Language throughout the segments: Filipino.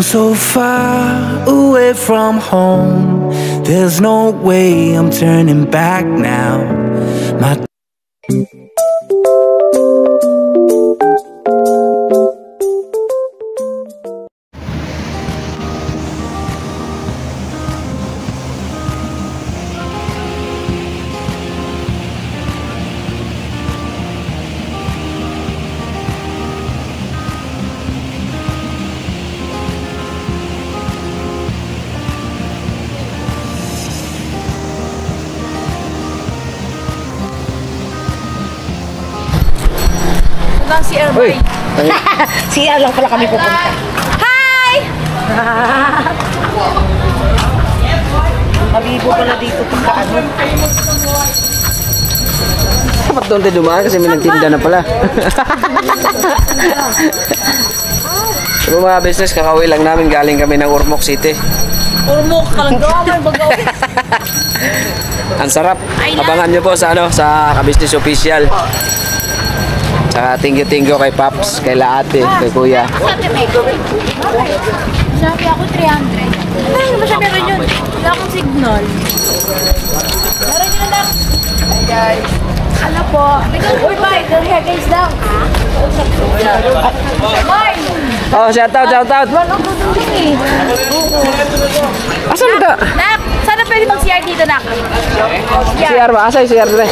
I'm so far away from home. There's no way I'm turning back now. My si Erboy. CR lang pala kami pupunta. Hi! Mabibo pala dito pagka ano. Dapat doon tayo dumaan kasi may nagtinda na pala. So mga business, kakauwi lang namin, galing kami ng Ormoc City. Ormoc, kalanggaman, bagaw. Ang sarap. Abangan nyo po sa ano, sa Ka-Business Official. Saka thank you kay Paps, kay Laate, kay Kuya. Sabi ako 300. Ano ba siya meron yun? Wala akong signal. Meron yun lang. Hi guys. Ano po? Uy, bye. Guys lang. Bye. Oh, shout out. Wala ko dun eh. Asan ka? Nak, sana pwede mag-CR dito, Nak. CR ba? Asa yung CR dire?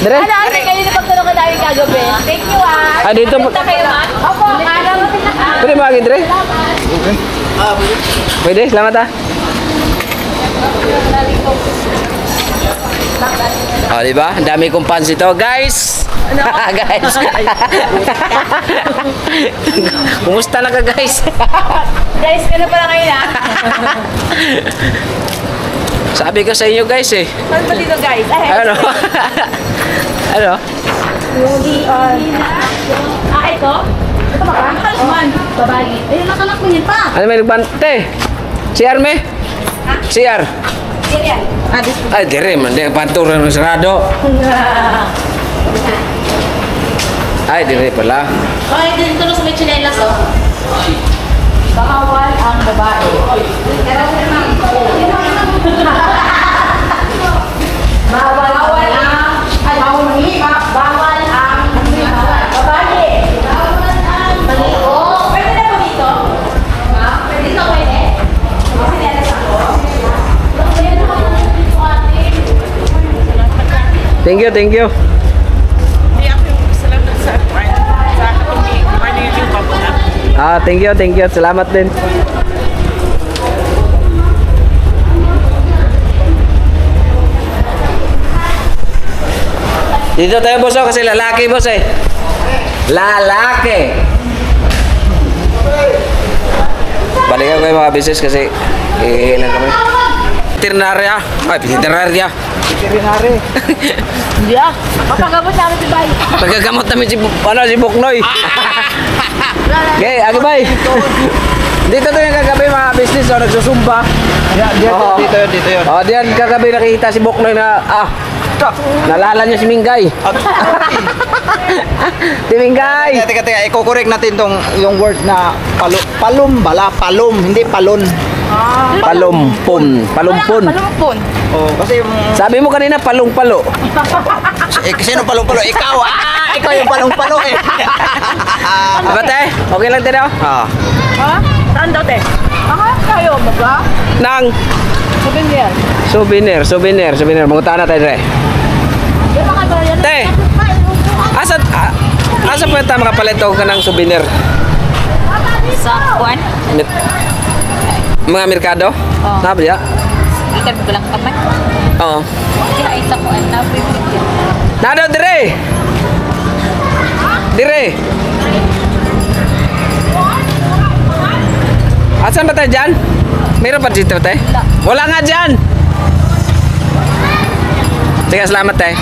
Dire? Ano, ate, kayo na pagtulungan namin kagabi. Thank you, ah. Ah, dito po. Punta kayo, Mak. Opo, karang. Pwede magiging dire? Pwede, salamat ah. Oh, di ba? Ang dami kong fans ito, guys. Guys. Kumusta na ka, guys? Guys, gano'n pala kayo, na. Sabi ko sa inyo, guys eh. Saan ba dito, guys? Ano? Ano? Ito? Ito ba ka? Kalman. Babae. Ayun, nakalak mo yun pa. Ano may nagbante? CR me? CR. Yan. Ay, dire man. Di, pantura ng sarado. Ay, dire pala. Okay, dito sa may chinelas, oh. Bawal ang babae. Bawal ang babae. Oh, pwede na po dito? Pwede dito, pwede? Chinelas ako. Thank you. Ah, thank you. Salamat din. Dito tayo, boss, kasi lalaki, boss eh. Lalaki. Balikan ko yung mga business kasi ihihilan kami. Veterinarya. Ay, veterinarya. Veterinary. Hindi ah. Papagamot namin si Bay. Pagkagamot namin si Buknoy. Okay, agi Bay. Dito to yung kagabi mga business, oh, nagsusumba. Dito yun. Oh, diyan kagabi nakita si Buknoy na, nalala niya si Mingay. Si Mingay. Teka, i-correct natin yung word na palum, hindi palon. Palumpon. Palumpon. Oh, kasi Sabi mo kanina palong-palo. sino palong-palo? Ikaw. Ikaw yung palong-palo eh. Aba te, okay lang te daw? Ah. Ha? Saan daw, te? Kayo, maga? Nang Souvenir. souvenir. Mangutaan na tayo, Dre. Te, asa pa tayo makapalito ka ng souvenir? Sa kuwan? Mga merkado? Oo. Sabi ya? Ikan bilang kapan? Oo. Kaya isa kuwan na pwede. Nado, Dre! Dire! Asan ba tayo dyan? Mayroon pa dito tayo? Wala nga dyan! Sige, salamat tayo.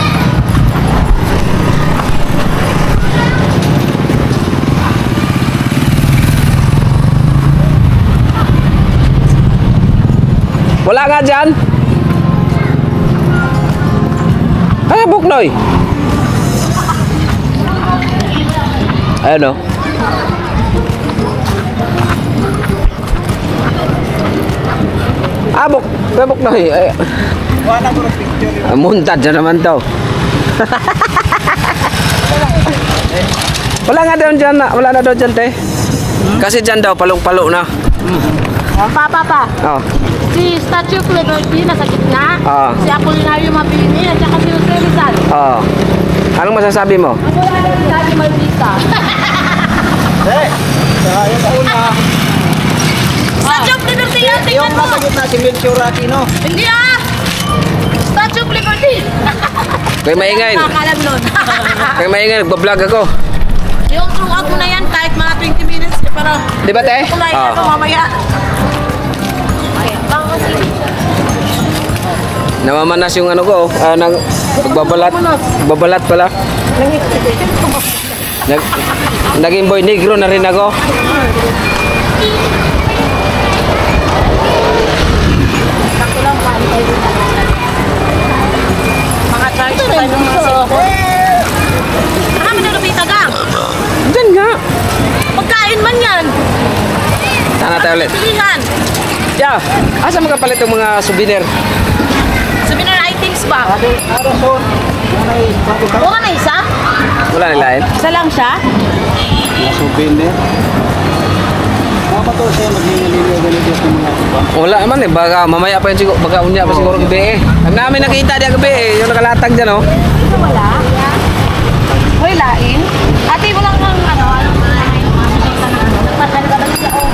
Wala nga dyan? Ay, Buknoy! Ayun o. Buknoy. Wala ko ng picture. Muntad na naman to. Wala nga daw dyan na. Wala na daw dyan, te. Kasi dyan daw, palong-palo na. Pa. Oh. Si Statue of Liberty nasa gitna. Si Apolinario Mabini at saka si Jose Rizal. Oh. Anong masasabi mo? Apolinario Mabita. Saka yung kauna. Statue of Liberty yan, tingnan Yung mo. nasa gitna si Melchor Aquino. Hindi Statue of Liberty. Kaya maingay. Nakakalam nun. Kaya maingay, nagbablog ako. Yung throughout mo na yan, kahit mga 20 minutes, para Di ba, te? kulay na ito mamaya. Namamanas yung ano ko, babalat pala. Naging boy negro na rin ako. Mga charge pa ng mga cellphone. Kami na Lupita gang. Diyan nga. Pagkain man yan. Sana tayo ulit. Pilihan. Yeah, asa magkapalit yung mga souvenir? Souvenir items ba? Arason. O ka na isa? Wala nilain. Isa lang siya? Souvenir. Mga to siya magliligaw ganito yung mga iba. Wala naman eh, baka mamaya pa yun siguro, baka unya pa siguro gabi eh. Ang namin nakita diya gabi eh, yung nakalatag dyan oh. Ito wala. Hoy, lain. Ate, mo lang ng ano, nagpatalo ka ba siya o?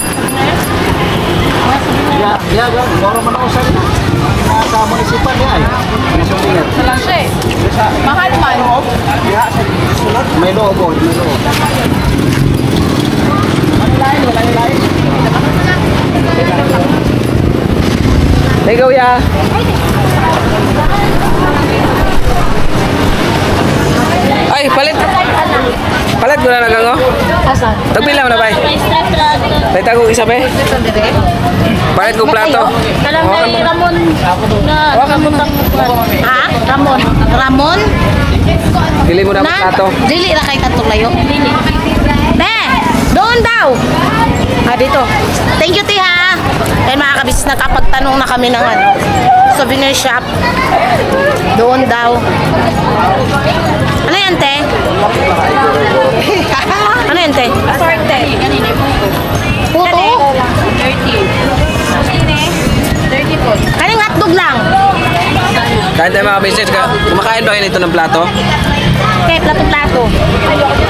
Ya, moro man ako sa sa munisipal niya ay. Souvenir. Isa lang siya eh. Mahal man. Ya, sulat. May logo, may logo. Wala lain. Ikaw ya. Ay, palit. Palit ko na nagang oh. Asan? Tagpila mo na ba? Palit ako isa ba? Palit ko plato. Alam na ni Ramon na ha? Ramon? Pili mo na ang plato. Dili ra kay katong layo. Te, doon daw. Dito. Thank you, Tiha. Kaya mga kabis, nakapagtanong na kami ng ano, souvenir shop. Doon daw. Ano yan, Te? Ano yan, Te? Assorte. Puto? 30 po. Kaning hotdog lang. Kahit tayo mga business, kumakain ba kayo nito ng plato? Okay, plato-plato.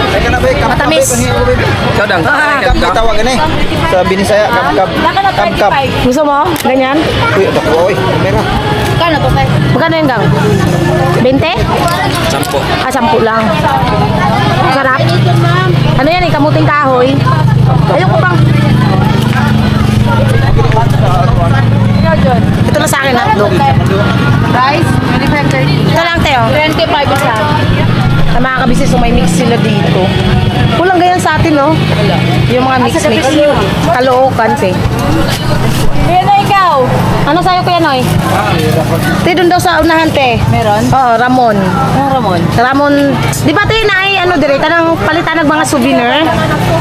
Teka na ba, Matamis. Ikaw dang. Kap tawagan eh. Sa Binisaya, kap. Gusto mo? Ganyan? Uy, oy, kamera. Kano to, Tay? Magkano yung gang? 20? 10. 10 lang. Sarap. Ano yan eh, kamuting kahoy. Ayoko pang. Ito na sa akin, hotdog. Rice, 25-30. Ito lang, Teo. 25 isa. Ang mga kabisnes, so may mix sila dito. Kulang ganyan sa atin, no? Yung mga mix-mix. Kalookan, te. Yan na ikaw. Ano sa'yo, Kuya Noy? Te, doon daw sa unahan, te. Meron? Oo, Ramon. Ramon? Ramon. Di ba, te, ano, direta ng palitan ng mga souvenir?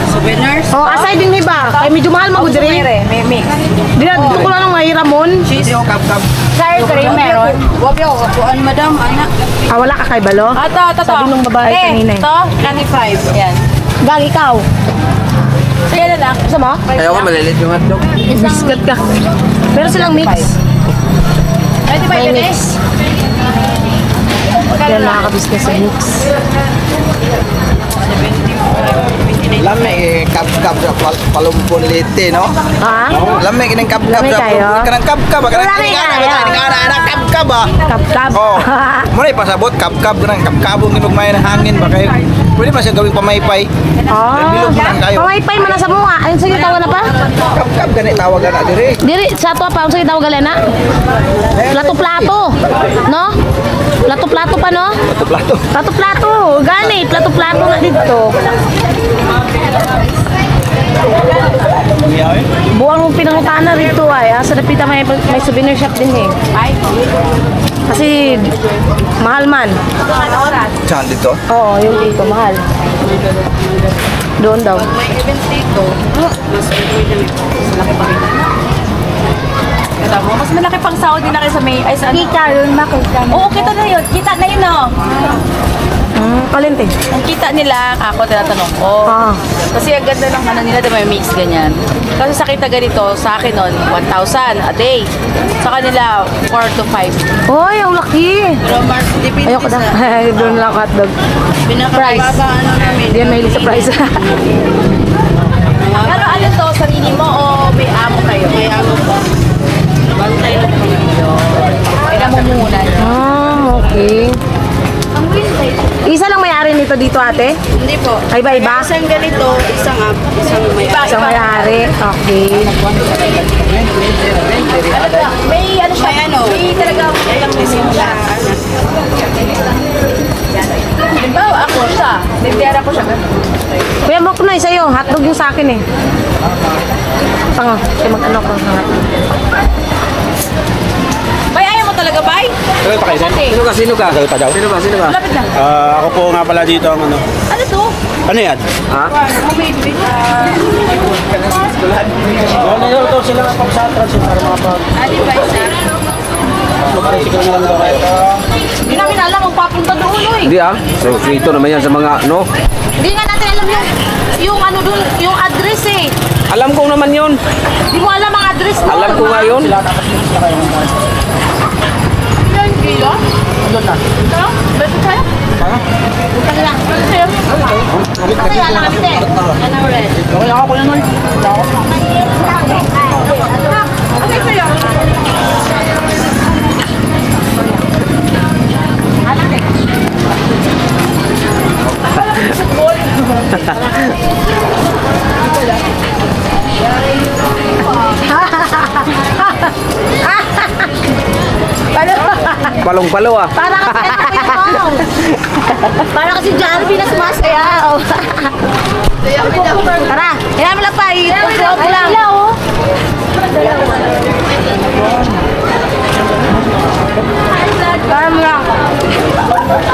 Souvenirs? Oo, aside din iba. Kaya medyo mahal mag-dire. May mix. Dito ko lang ng may Ramon. Cheese. Kap. Sour cream meron. Wag yung kapuan, madam, anak. Wala ka kay Balo? Ito. Sabi nung babae kanina. Ito, 25. Yan. Gang, ikaw. Sige na lang. Gusto mo? Ayaw ko malilit yung hotdog. Biscuit ka. Pero silang mix. 25 May na mix. Yan nakaka-business sa mix. Lame kap sa palumpon lite no. Ha? Lame kinang kap Lame sa kayo? kanang kap Lame kayo? anak kap ba. Kap-kap. Oh. Mo ray pasabot kap kanang kap-kabong gimugmay ng hangin ba kayo. Pwede man siya gawing pamaypay. Oh. Pamaypay man na sa mga. Ayun sige tawag na pa? Kap gani tawagan na dire. Diri, sa to pa. Ayun sige tawag na. Plato-plato. No? Plato-plato pa, no? Plato. Plato-plato. Gani, plato-plato na dito. Buwang pinangutana rito ay. Sa Dapita may souvenir shop din eh. Kasi mahal man. Saan dito? Oo, yung dito mahal. Doon daw. May event dito. Mas pwede na ito. Laki pa rin. Pero kita mo. Mas malaki pang sahod din na kayo sa may... Ay, sa ano? Kita yun, makita. Oo, kita na yun. Kita na yun, oh. Kalente. Ang kita nila, ako tinatanong ko. Kasi ang ganda ng ano nila, di ba, may mix ganyan. Kasi sa kita ganito, sa akin nun, 1,000 a day. Sa kanila, 4 to 5. Oy, ang laki. Pero Mars, depende Ayoko na. Doon lang hotdog. Pinakababa ano namin. Hindi yan mahilig sa price. Pero ano to, sarili mo o may amo kayo? May amo po. Bantay lang po yun. Kaya mamumunan. Okay. Isa lang may-ari nito dito, ate? Hindi po. Ay, iba-iba? Isang ganito, isang may Isang may-ari. Okay. May ano siya, may talaga ilang siya. Halimbawa ako siya, nagtiyara ko siya. Kuya Boknoy, sa'yo. Hotdog yung sa akin eh. Tanga, siya mag-ano ko ng hotdog. Bay, ayaw mo talaga, Bay? Kaya pa kayo, sir? Sino ka? Sino ka? Sino ba? Sino ka? Lapit lang. Ako po nga pala dito ang ano. Ano to? Ano yan? Ha? Baby. Ano yun ito sila ang pag-satran sila para mga pag... Adi ba isa? Mag-resiklo na lang daw kayo. Hindi namin alam kung papunta doon, eh. Hindi ah. So, ito naman yan sa mga ano. Hindi nga natin alam yung ano doon, yung address eh. Alam ko naman yun. Hindi mo alam ang address mo. Alam ko nga yun. Ilan kilo? Doon na. Ito? Beto tayo? Butang lang. Beto tayo? Kaya lang kami te. Yan ang red. Okay, ako po yan, Noy. Wala ako. Okay sa'yo. Palong-palo ah. Para kasi Para kasi Jollibee na sumasayaw. Tara, kaya mo lang pa. Ito ko lang. Tara mo lang.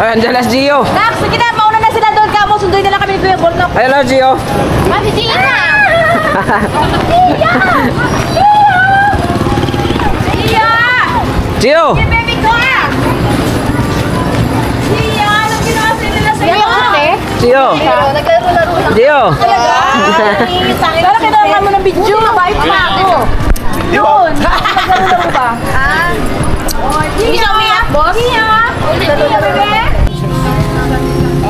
Ay, andyan na si Gio. Nak, sige na, mauna na sila doon. Kamo, sunduin na lang kami ni Kuya Bornok. Ay, hello Gio. Mati, sige na! Iya! Gio. Baby ko ah! Iya! Anong ginawa sa nila sa'yo? Gio. Naglalaro-laro lang. Gio. Pero kailangan mo ng video. Mabait pa ako. Yun! Naglalaro ba? Hindi siya umiyak, boss? Iya! Iya, bebe!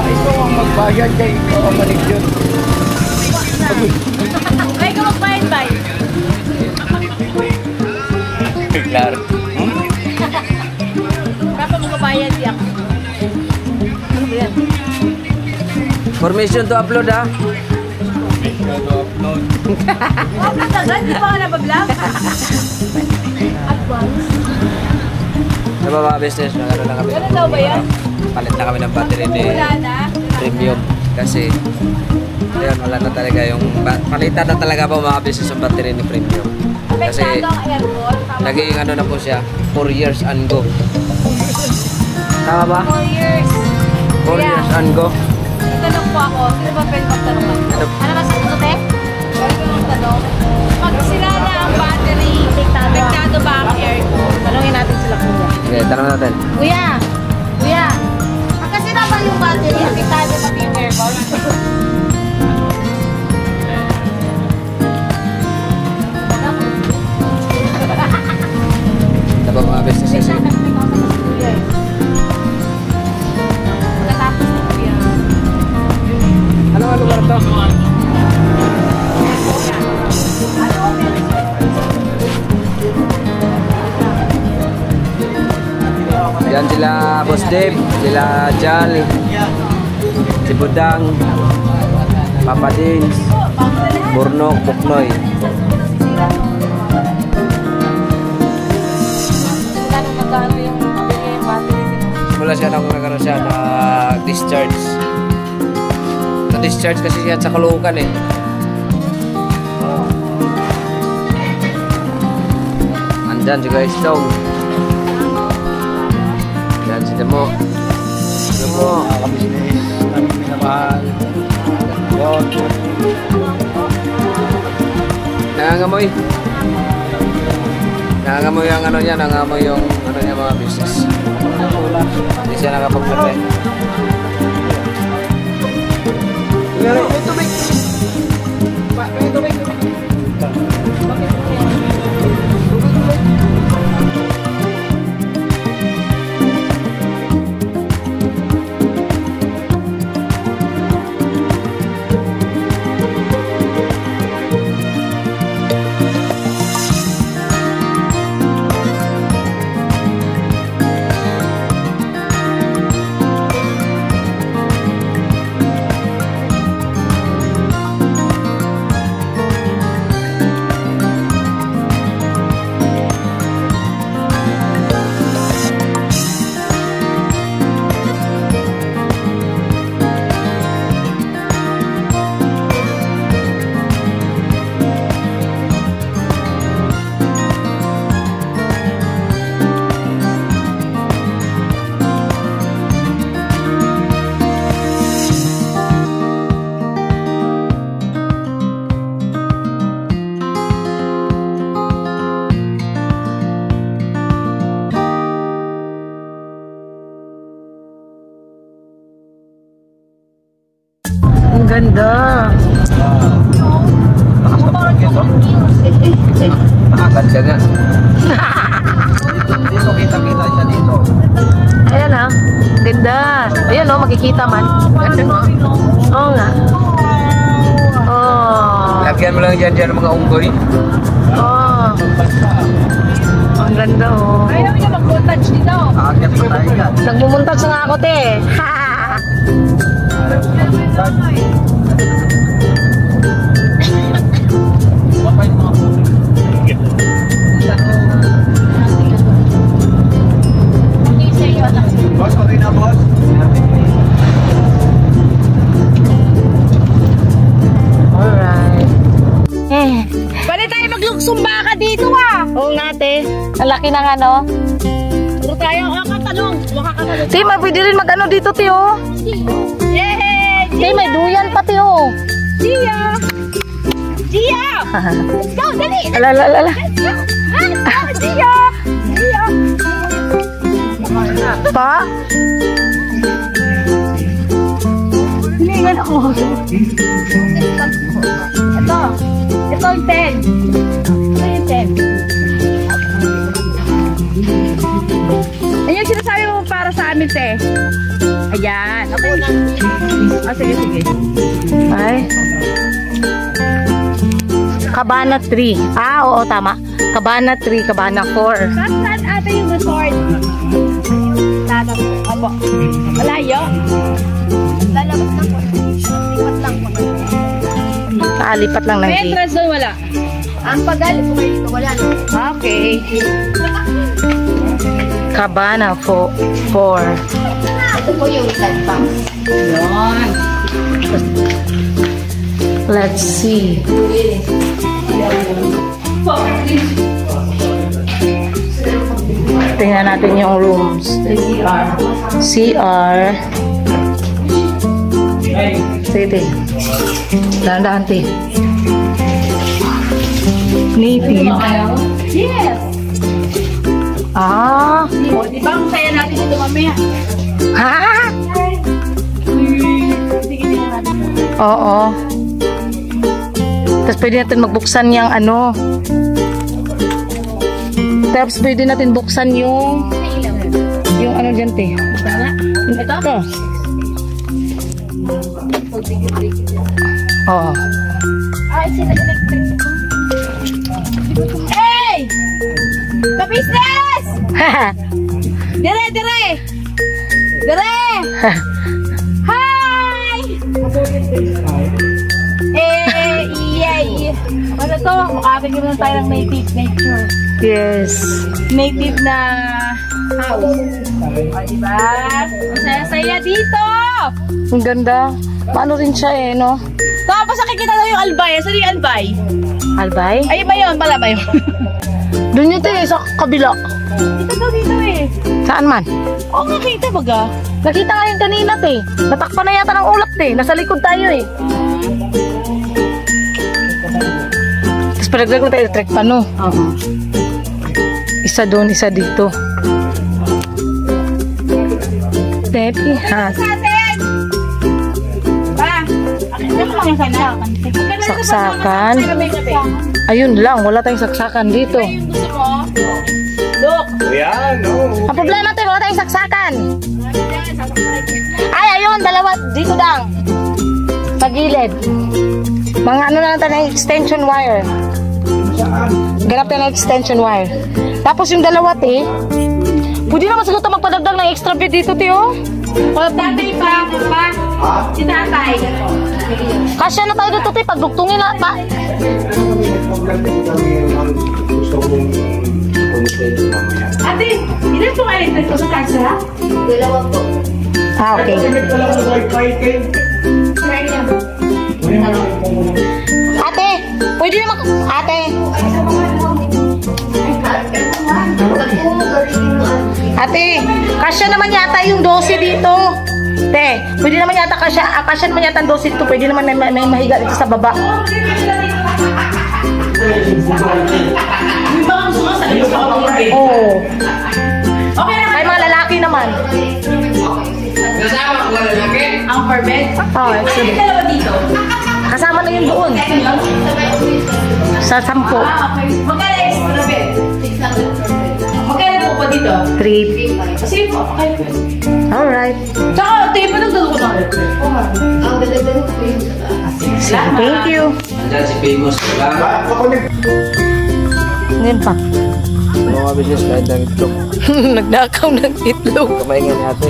Ito ang magbayad kay ikaw ang malig yun. Ay, ikaw magbayad ba? Claro. Kapag magbayad di ako. Ano ba yan? Permission to upload ah. Oh, katagal, di pa ka nabablog? Sa baba business, nagano lang kami. Ano daw ba yan? Palit na kami ng battery ni Wala na. Premium. Kasi, ayun, wala na talaga yung... Palitan na talaga po mga business yung battery ni Premium. Kasi, Apektado ang aircon. naging ano na po siya, 4 years and go. Tama ba? 4 years. 4 years and go. Natanong po ako. Sino ba pwede magtanong ako? Ano ba sa te? Pwede ko magtanong. Pag sira na ang battery, apektado ba ang aircon? Tanungin natin sila kuya. Okay, tanong natin. Kuya! Kuya! Pagka sira ba yung battery, apektado pati yung aircon? Ito ba mga business kasi? Anong lugar to? Yan sila Boss Dave, sila Jal, si Budang, Papa Dins, Bornok, Boknoy. Simula siya nung nagkaroon siya na discharge. Na-discharge kasi siya sa Caloocan eh. Andyan si Guys Tong. Yan si Demo. Demo. Mga kabisnes, namin minamahal. Yun. Nangangamoy. nangamoy yung ano niya, nangamoy yung ano niya mga business. Hindi siya nakapagpapay. May tubig! May tubig! Ang ganda. Nakakansya nga. Dito kita-kita siya dito. Ayan ah. Ganda. Ayan oh, makikita man. Ganda. Oo nga. Oh. Lagyan mo lang dyan mga unggoy. Oh. Ang ganda oh. Ayaw niya mag-montage dito. Aakyat pa tayo yan. Nagmumuntas nga ako te. Boss, okay na boss? Alright. Pwede tayo maglugsumba ka dito ah. Oo nga te. Ang laki ng ano. Puro tayo. Tanong. Makakatanong. Te, may pwede rin mag-ano dito te oh. Yay! Te, may duyan pati oh. Gia! Gia! Let's go! Dali! Alala. Let's go! Gia! Gia! Pa? Hiningan ako. Ito. Ito yung 10. Ito yung 10. Ayan yung sinasabi mo para sa amin, te. Ayan. Okay. Sige. Ay. Cabana 3. Ah, oo, tama. Cabana 3, Cabana 4. Saan ate yung resort? Opo. Malayo? Lalabas lang po. Lipat lang po. Lipat lang ng May gate. entrance doon wala? Ang pagalit po kayo dito, wala. Okay. Cabana 4. Ito po yung side pass. Yun. Let's see. Tingnan natin yung rooms. CR. Sige. Dahan-dahan, te. Native. Yes! Ah. O, di ba ang saya natin dito mamaya? Ha? Sige natin. Oo. Tapos pwede natin magbuksan yung ano. Tapos pwede natin buksan yung ano dyan, te. Ito. Oo. Ay, sila electric. Hey! Ka-business! Dire! Hi! Yay! Ano to? Makakagin na tayo ng native nature. Yes. Native na house. O, diba? Masaya-saya dito! Ang ganda. Paano rin siya eh, no? Tapos nakikita daw yung albay. Saan yung albay? Albay? Ay, ba yun? Pala ba yun? Doon yun, te, sa kabila. Dito daw dito eh. Saan man? Oo, nakita baga. Nakita nga yung kanina, te. Natakpan na yata ng ulap, te. Nasa likod tayo eh. Tapos palaglag na tayo electric pa, no? Isa doon, isa dito. Pepi hat. Saksakan. Ayun lang, wala tayong saksakan dito. Ang problema tayo, wala tayong saksakan. Ay, ayun, dalawa. Dito lang. Sa gilid. Mga ano na lang tayo ng extension wire. Ganap tayo ng extension wire. Tapos yung dalawa, te. Pwede naman siguro ito magpadagdag ng extra bed dito, te, oh. Tatay pa. Si tatay. Kasya na tayo dito, te. Pagdugtungin na, pa. Ate, ilan po electric ko sa kasa? Dalawa po. Ah, okay. Ate, pwede naman, ate. Ate, kasya naman yata yung 12 dito. Te, pwede naman yata kasya naman yata ang 12 dito. Pwede naman may mahiga dito sa baba. Oo. Okay naman. Ay, mga lalaki naman. Kasama ko lalaki? Ang per bed? Oo, Ay, dalawa dito. kasama na yun doon. Sa 10. Okay. Magkano extra bed? 600 Magkano po pa dito? 3. Sige po. Okay. Alright. Tsaka, tayo pa nagdalo ko ng electric. Ang dala-dala po yun. Thank you. Andyan si Famous. Ngayon pa. Mga business kahit ng itlog. Nagdakaw ng itlog. Kamay nga ni ate.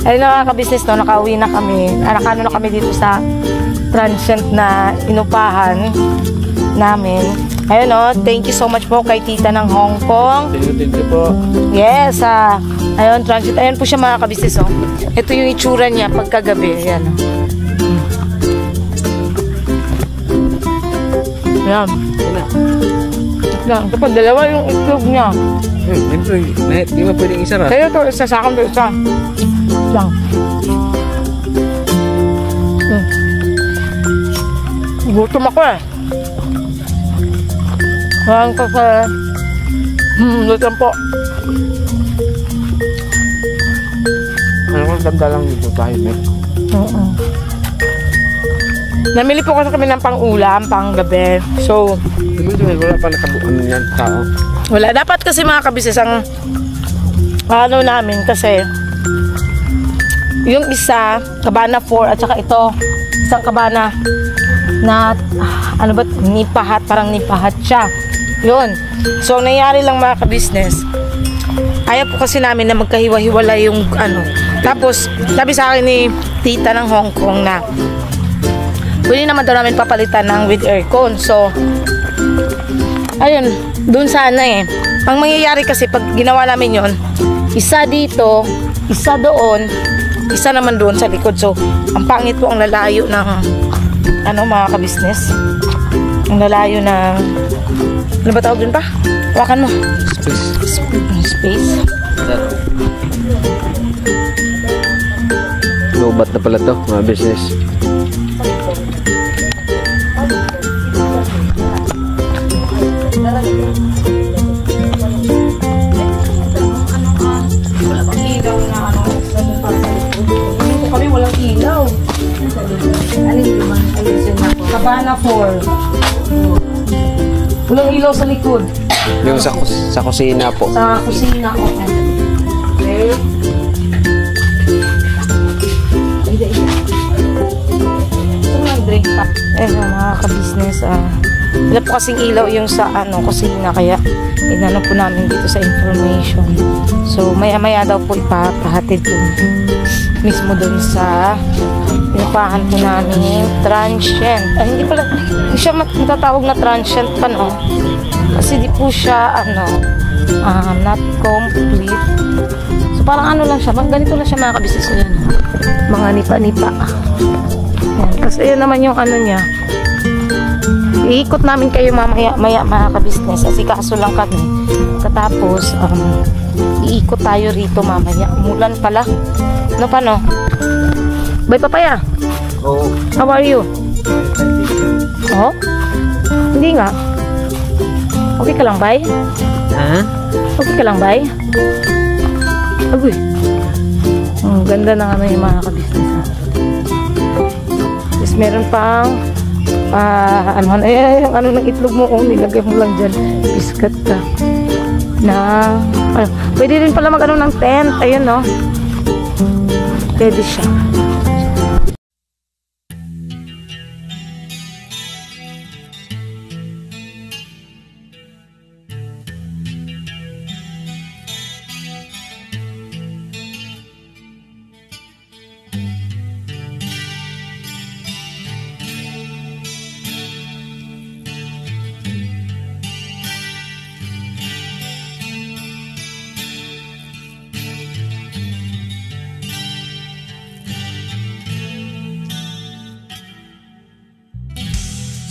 Ayun na mga ka-business, no, nakauwi na kami. Nakano na kami dito sa transient na inupahan namin. Ayun, no, thank you so much po kay tita ng Hong Kong. Thank you po. Yes, ayun, transit. Ayun po siya mga ka-business, oh. Ito yung itsura niya pagkagabi. Ayan, oh. Ayan. Ayan. Kapag dalawa yung itlog niya. Siyempre, di ba pwedeng isa ra? Kaya ito, isa sa akin, isa. Lang. Gutom ako eh. Parang kasi, lutan po. Ano kung ganda lang dito tayo, Mek? Namili po kasi kami ng pang-ulam, pang-gabi. So, wala pa nakabuan yan, tao. wala. Dapat kasi mga kabisis ang ano namin kasi yung isa, kabana 4 at saka ito, isang kabana na ano ba, nipahat, parang nipahat siya. Yun. So, nangyari lang mga ka-business. Ayaw po kasi namin na magkahiwa-hiwala yung ano. Tapos, sabi sa akin ni tita ng Hong Kong na pwede naman daw namin papalitan ng with aircon. So, ayun, dun sana eh. Ang mangyayari kasi pag ginawa namin yon, isa dito, isa doon, isa naman doon sa likod. So, ang pangit po ang lalayo ng ano mga ka-business. Ang lalayo ng ano ba tawag dun pa? Hawakan mo. Space. Lubat na pala to, mga business. Kami walang ilaw. Kabana 4. Walang ilaw sa likod. Yung sa kusina po. Sa kusina. Okay. Drink pa. Mga ka-business, wala po kasing ilaw yung sa kusina, kaya inano po namin dito sa information. So maya-maya daw po ipapahatid po mismo dun sa inupahan po namin transient. Hindi siya matatawag na transient pa, no? Kasi di po siya not complete. So parang ano lang siya, ganito lang siya mga ka-business ko yan. Mga nipa-nipa. Yan. Kasi yun naman yung ano niya. Iikot namin kayo maya mga ka-business. Kasi kaso lang kami. Katapos, iikot tayo rito mamaya. Umulan pala. Ano pa, no? Bye, papaya. Oo. How are you? Oh? Hindi nga. Okay ka lang, bay? Ha? Okay ka lang, bay? Agoy. Ang ganda ng ano yung mga ka-business. Tapos meron pang ano ng itlog mo, nilagay mo lang dyan. Biscuit ka. Pwede rin pala mag-ano ng tent. Ayun, no? Pwede siya.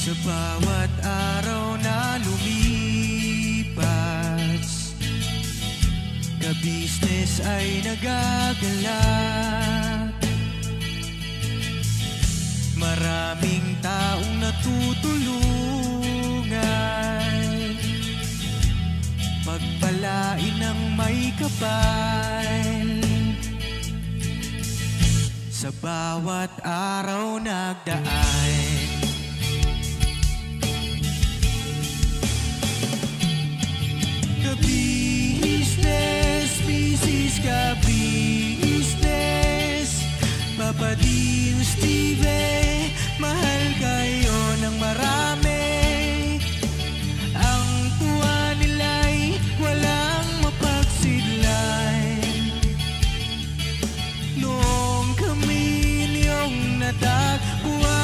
Sa bawat araw na lumipas, ka-business ay nagagalak. Maraming taong natutulungan, pagpalain ng may kapal. Sa bawat araw nagdaan, business, Papa Dean, Steve, mahal kayo ng marami. Ang tuwa nila'y walang mapagsidlay. Noong kami niyong natagpuan,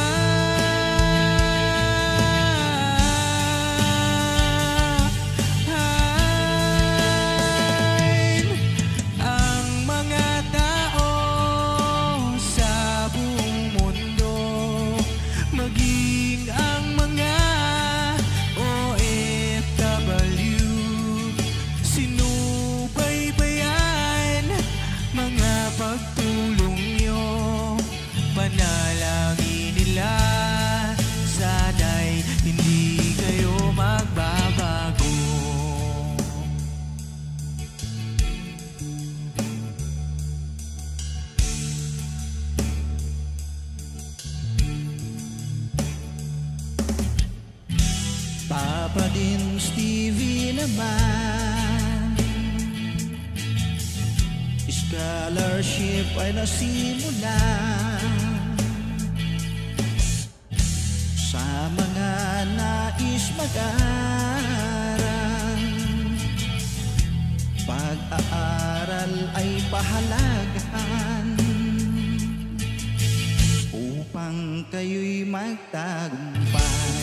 Papa Dean, Stevie naman, scholarship ay nasimula sa mga nais mag-aral. Pag-aaral ay pahalagahan upang kayo'y magtagumpay.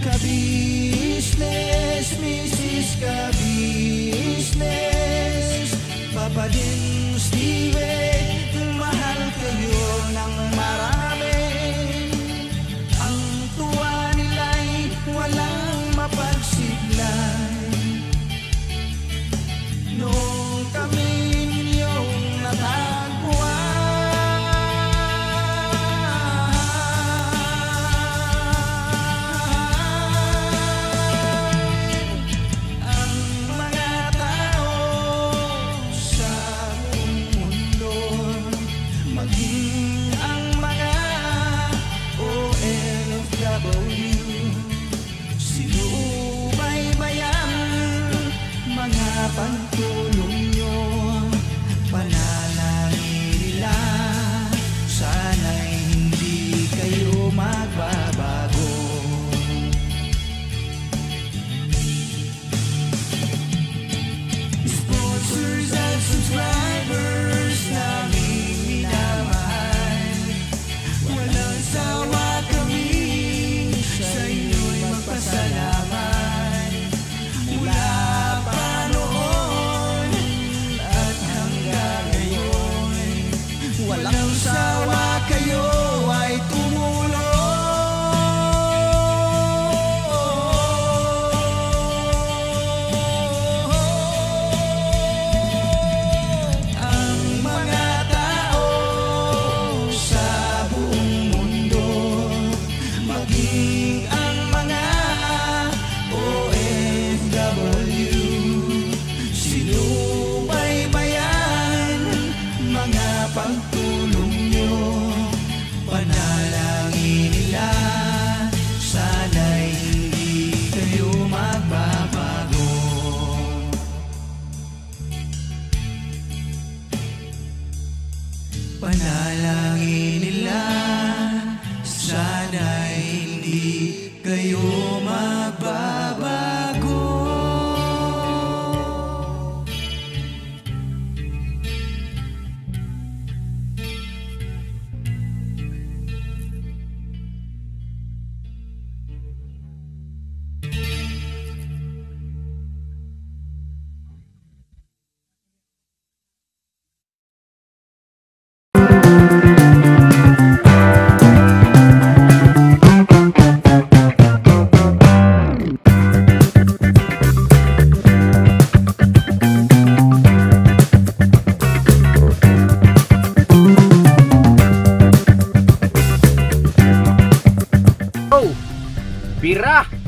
Ka-business, Mrs. Ka-business, Papa Dean, Steve, mahal kayo ng marami. Ang tuwa nila'y walang mapagsiglay. Noong kami ninyong natagpuan, maging ang mga maging ang mga OFW. Sinubaybayan mga pagtulong nyo, panalangin nila, sana'y hindi kayo magbabago. Panalangin nila, sana'y hindi kayo magbabago. Bira!